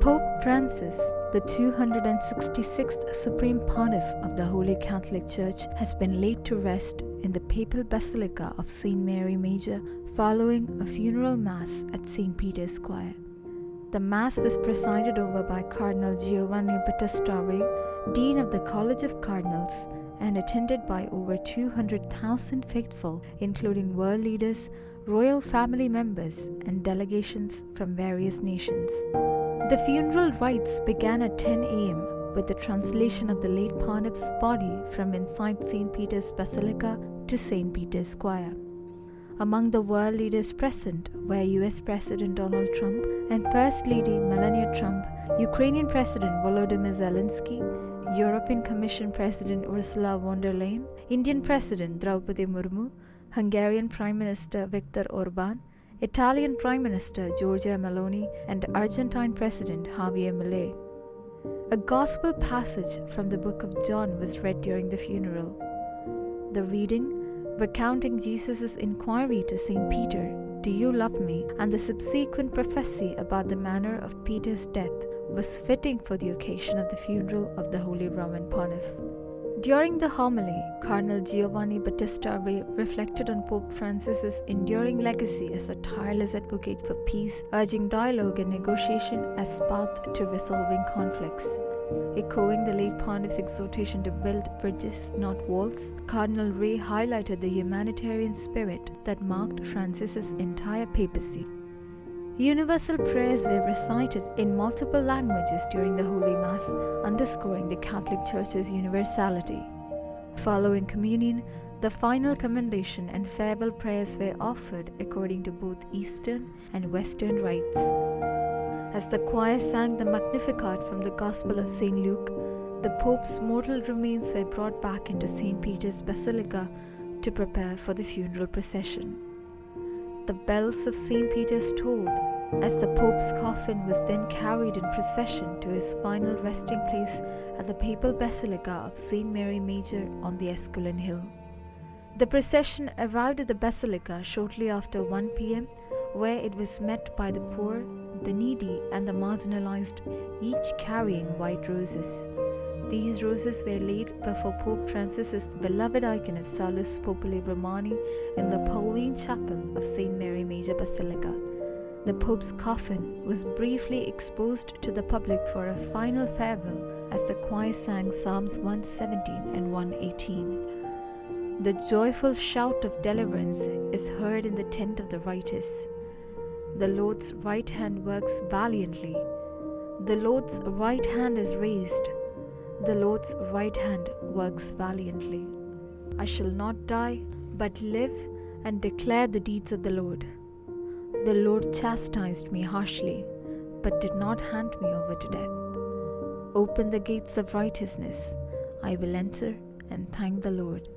Pope Francis, the 266th Supreme Pontiff of the Holy Catholic Church, has been laid to rest in the Papal Basilica of St. Mary Major following a funeral mass at St. Peter's Square. The mass was presided over by Cardinal Giovanni Battista Re, Dean of the College of Cardinals, and attended by over 200,000 faithful, including world leaders, royal family members, and delegations from various nations. The funeral rites began at 10 a.m. with the translation of the late Pontiff's body from inside St. Peter's Basilica to St. Peter's Square. Among the world leaders present were US President Donald Trump and First Lady Melania Trump, Ukrainian President Volodymyr Zelensky, European Commission President Ursula von der Leyen, Indian President Draupadi Murmu, Hungarian Prime Minister Viktor Orban, Italian Prime Minister Giorgia Meloni, and Argentine President Javier Milei. A gospel passage from the book of John was read during the funeral. The reading, recounting Jesus' inquiry to St. Peter, "Do you love me?" and the subsequent prophecy about the manner of Peter's death was fitting for the occasion of the funeral of the Holy Roman Pontiff. During the homily, Cardinal Giovanni Battista Re reflected on Pope Francis's enduring legacy as a tireless advocate for peace, urging dialogue and negotiation as path to resolving conflicts. Echoing the late Pontiff's exhortation to build bridges, not walls, Cardinal Re highlighted the humanitarian spirit that marked Francis's entire papacy. Universal prayers were recited in multiple languages during the Holy Mass, underscoring the Catholic Church's universality. Following communion, the final commendation and farewell prayers were offered according to both Eastern and Western rites. As the choir sang the Magnificat from the Gospel of St. Luke, the Pope's mortal remains were brought back into St. Peter's Basilica to prepare for the funeral procession. The bells of St. Peter's tolled as the Pope's coffin was then carried in procession to his final resting place at the Papal Basilica of St. Mary Major on the Esquiline Hill. The procession arrived at the Basilica shortly after 1 p.m., where it was met by the poor, the needy, and the marginalized, each carrying white roses. These roses were laid before Pope Francis's beloved icon of Salus Populi Romani in the Pauline Chapel of St. Mary Major Basilica. The Pope's coffin was briefly exposed to the public for a final farewell as the choir sang Psalms 117 and 118. The joyful shout of deliverance is heard in the tent of the righteous. The Lord's right hand works valiantly. The Lord's right hand is raised. The Lord's right hand works valiantly. I shall not die, but live and declare the deeds of the Lord. The Lord chastised me harshly, but did not hand me over to death. Open the gates of righteousness. I will enter and thank the Lord.